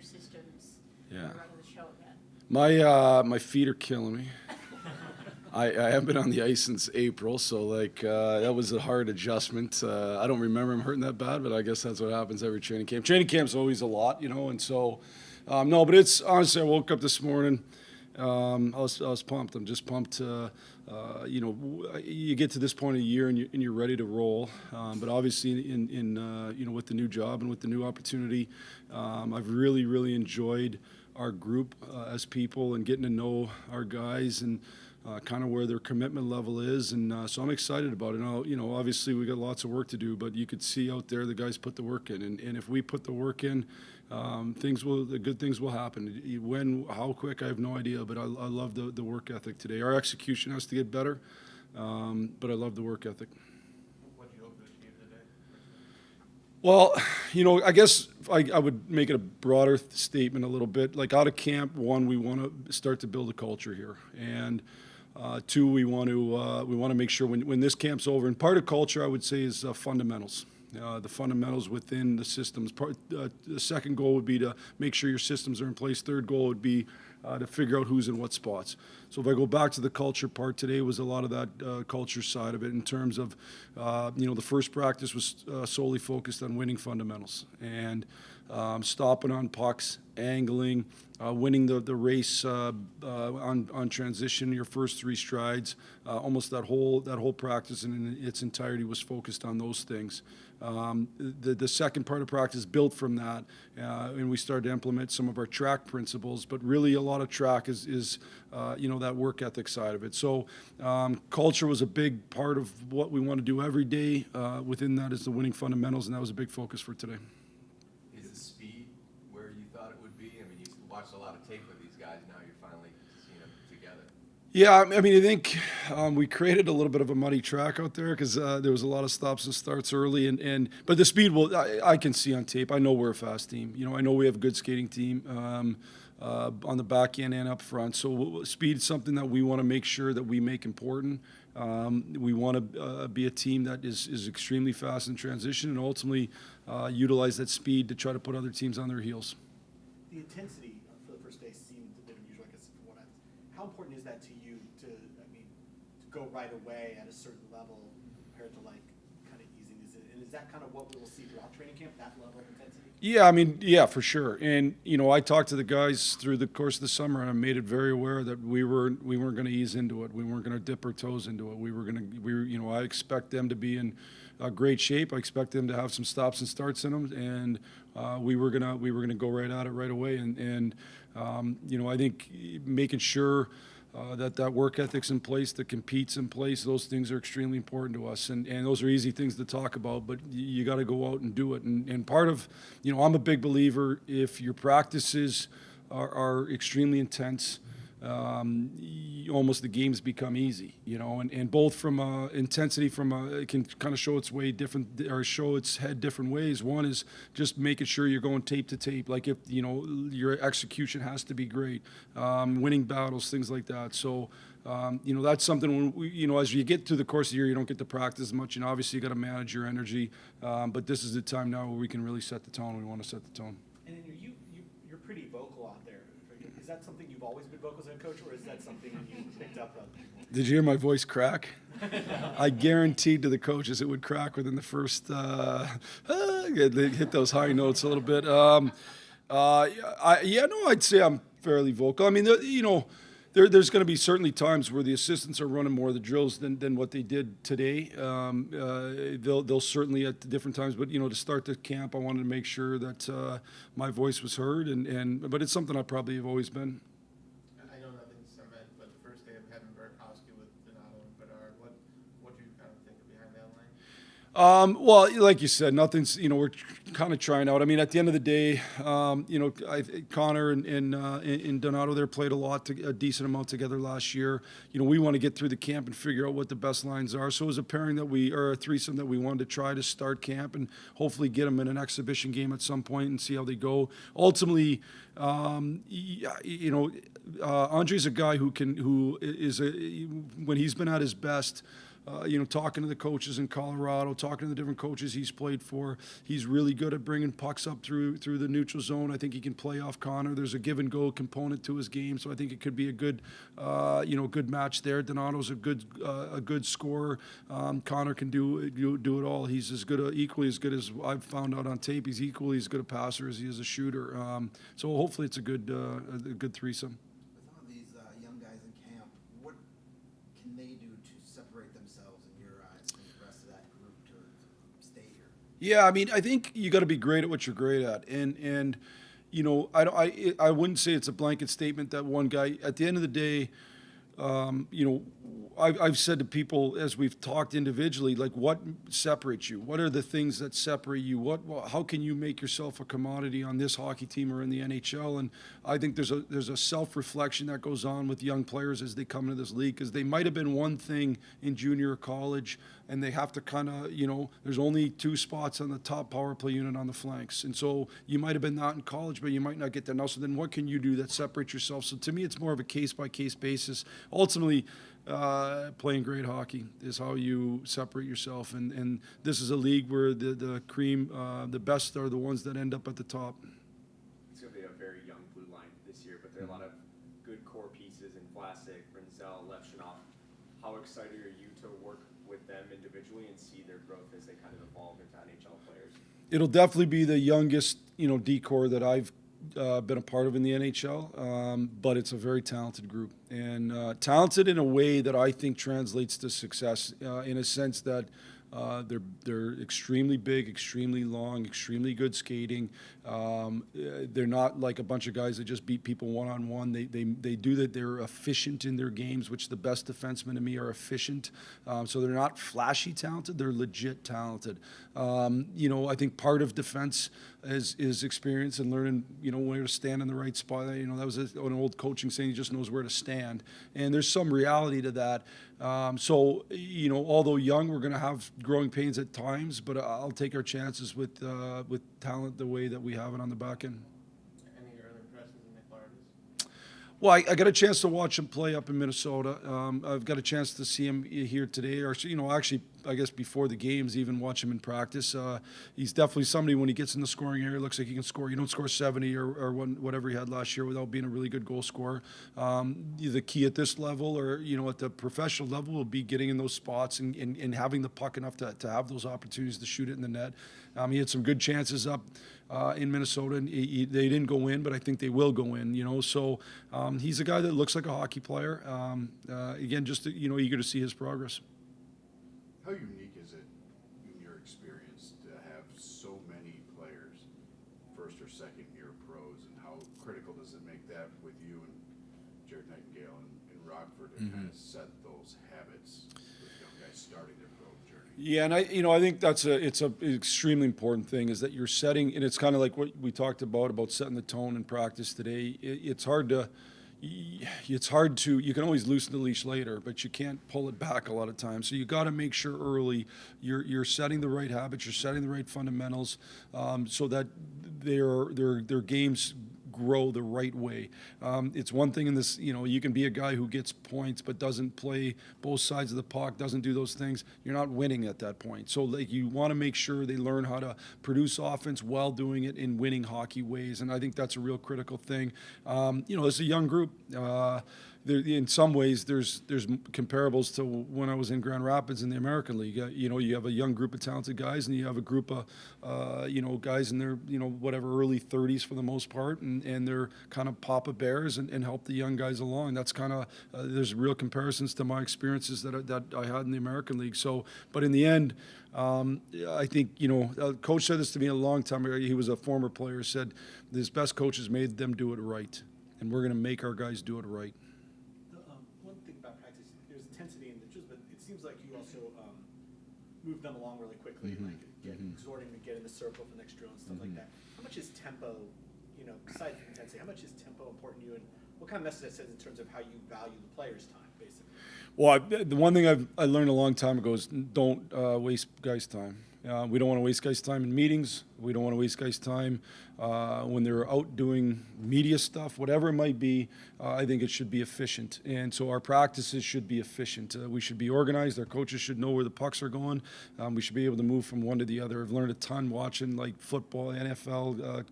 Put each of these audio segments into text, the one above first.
systems Yeah. and running the show again? My feet are killing me. I haven't been on the ice since April, so that was a hard adjustment. I don't remember him hurting that bad, but I guess that's what happens every training camp. Training camp's always a lot, and so no. But it's honestly, I woke up this morning. I was pumped. I'm just pumped. You get to this point of the year and you're ready to roll. But obviously, in with the new job and with the new opportunity, I've really enjoyed our group as people and getting to know our guys and kind of where their commitment level is. And so I'm excited about it. Now, obviously we got lots of work to do, but you could see out there the guys put the work in. And if we put the work in, the good things will happen. When, how quick, I have no idea, but I love the work ethic today. Our execution has to get better, but I love the work ethic. What do you hope to achieve today? Well, I guess I would make it a broader statement a little bit. Like out of camp, one, we want to start to build a culture here, and two, we want to make sure when this camp's over. And part of culture, I would say, is fundamentals. The fundamentals within the systems. The second goal would be to make sure your systems are in place. Third goal would be to figure out who's in what spots. So if I go back to the culture part, today was a lot of that culture side of it in terms of, the first practice was solely focused on winning fundamentals and stopping on pucks, angling, winning the race on transition, your first three strides. Almost that whole practice in its entirety was focused on those things. The second part of practice built from that, and we started to implement some of our track principles. But really, a lot of track is that work ethic side of it. So culture was a big part of what we want to do every day. Within that is the winning fundamentals, and that was a big focus for today. Is the speed where you thought it would be? I mean, you watched a lot of tape with these guys. Now you're finally seeing them together. Yeah, I mean, I think we created a little bit of a muddy track out there because there was a lot of stops and starts early, but the speed I can see on tape. I know we're a fast team. I know we have a good skating team on the back end and up front. So speed is something that we want to make sure that we make important. We want to be a team that is extremely fast in transition and ultimately utilize that speed to try to put other teams on their heels. The intensity for the first day seemed a bit unusual, I guess. How important is that to you to go right away at a certain level compared to kind of easing? And is that kind of what we will see throughout training camp, that level of intensity? Yeah, I mean, yeah, for sure. And I talked to the guys through the course of the summer, and I made it very aware that we weren't going to ease into it. We weren't going to dip our toes into it. I expect them to be in great shape. I expect them to have some stops and starts in them, and we were gonna go right at it right away. And I think making sure that work ethic's in place, that competes in place, those things are extremely important to us. And those are easy things to talk about, but you got to go out and do it. And part of, I'm a big believer, if your practices are extremely intense, almost the games become easy, and both from intensity, it can kind of show its way different, or show its head different ways. One is just making sure you're going tape to tape, like if your execution has to be great, winning battles, things like that. So that's something when as you get through the course of the year, you don't get to practice as much, and obviously you got to manage your energy. But this is the time now where we can really set the tone. We want to set the tone. And you're pretty vocal out there. Is that something you've always been vocal as a coach, or is that something you picked up on? Did you hear my voice crack? I guaranteed to the coaches it would crack within the first. They hit those high notes a little bit. I'd say I'm fairly vocal. I mean, there's going to be certainly times where the assistants are running more of the drills than what they did today. They'll certainly at different times, but to start the camp, I wanted to make sure that my voice was heard, but it's something I probably have always been. I know nothing's cement, but the first day of having Burakovsky with Donato and Bedard, what do you kind of think of behind that line? Well, like you said, nothing's, we're kind of trying out. I mean, at the end of the day, Connor and Donato there played a decent amount together last year. We want to get through the camp and figure out what the best lines are. So it was a pairing or a threesome that we wanted to try to start camp and hopefully get them in an exhibition game at some point and see how they go. Ultimately, Andre's a guy when he's been at his best, talking to the coaches in Colorado, talking to the different coaches he's played for. He's really good at bringing pucks up through the neutral zone. I think he can play off Connor. There's a give and go component to his game, so I think it could be a good, good match there. Donato's a good scorer. Connor can do it all. He's equally as good as I've found out on tape. He's equally as good a passer as he is a shooter. So hopefully it's a good threesome. With all these young guys in camp, what can they do to separate themselves in your eyes from the rest of that group to stay here? Yeah, I mean, I think you got to be great at what you're great at, and I wouldn't say it's a blanket statement that one guy. At the end of the day, I've said to people as we've talked individually, like, what separates you? What are the things that separate you? How can you make yourself a commodity on this hockey team or in the NHL? And I think there's a self-reflection that goes on with young players as they come into this league, because they might have been one thing in junior or college, and they have to kind of, there's only 2 spots on the top power play unit on the flanks. And so you might have been that in college, but you might not get there now. So then what can you do that separates yourself? So to me, it's more of a case-by-case basis. Ultimately, playing great hockey is how you separate yourself. And this is a league where the cream, the best are the ones that end up at the top. It's going to be a very young blue line this year, but there are a lot of good core pieces in Vlasic, Rinzel, Levshunov. How excited are you to work with them individually and see their growth as they kind of evolve into NHL players? It'll definitely be the youngest, D-core that I've been a part of in the NHL, but it's a very talented group, and talented in a way that I think translates to success, in a sense that they're extremely big, extremely long, extremely good skating. They're not like a bunch of guys that just beat people one-on-one. They do that. They're efficient in their games, which the best defensemen to me are efficient. So they're not flashy talented. They're legit talented. I think part of defense is experience and learning, where to stand in the right spot. That was an old coaching saying, he just knows where to stand. And there's some reality to that. Although young, we're going to have growing pains at times, but I'll take our chances with talent the way that we have it on the back end. Any early impressions of Nick Lardis? Well, I got a chance to watch him play up in Minnesota. I've got a chance to see him here today, or actually, I guess before the games, even watch him in practice. He's definitely somebody, when he gets in the scoring area, looks like he can score. You don't score 70 or whatever he had last year without being a really good goal scorer. The key at this level, or at the professional level, will be getting in those spots and having the puck enough to have those opportunities to shoot it in the net. He had some good chances up in Minnesota, and they didn't go in, but I think they will go in. So he's a guy that looks like a hockey player. Again, just eager to see his progress. How unique is it in your experience to have so many players, first or second year pros, and how critical does it make that with you and Jared Nightingale and Rockford to kind of set those habits with young guys starting their pro journey? Yeah, and I think it's an extremely important thing, is that you're setting, and it's kind of like what we talked about setting the tone in practice today. It's hard to. You can always loosen the leash later, but you can't pull it back a lot of times. So you got to make sure early you're setting the right habits, you're setting the right fundamentals, so that their games grow the right way. It's one thing in this, you can be a guy who gets points but doesn't play both sides of the puck, doesn't do those things. You're not winning at that point. So you want to make sure they learn how to produce offense while doing it in winning hockey ways, and I think that's a real critical thing. As a young group, in some ways, there's comparables to when I was in Grand Rapids in the American League. You have a young group of talented guys, and you have a group of, guys in their, early 30s for the most part, and they're kind of Papa Bears and help the young guys along. That's kind of, there's real comparisons to my experiences that I had in the American League. So, but in the end, I think, Coach said this to me a long time ago. He was a former player, said his best coaches made them do it right, and we're going to make our guys do it right. One thing about practice, there's intensity in the drills, but it seems like you also move them along really quickly, like exhorting to get in the circle for the next drill and stuff like that. How much is tempo, aside from intensity, how much is tempo important to you, and what kind of message that says in terms of how you value the player's time, basically? Well, the one thing I learned a long time ago is don't waste guys' time. We don't want to waste guys' time in meetings. We don't want to waste guys' time when they're out doing media stuff, whatever it might be. I think it should be efficient. And so our practices should be efficient. We should be organized. Our coaches should know where the pucks are going. We should be able to move from one to the other. I've learned a ton watching like football, NFL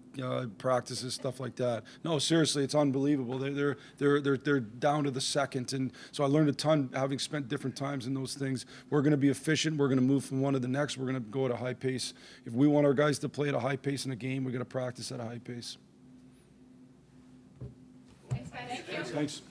practices, stuff like that. No, seriously, it's unbelievable. They're down to the second. And so I learned a ton having spent different times in those things. We're going to be efficient. We're going to move from one to the next. We're going to go at a high pace. If we want our guys to play at a high pace in a game, we got to practice at a high pace. Thanks, guys. Thank you. Thanks.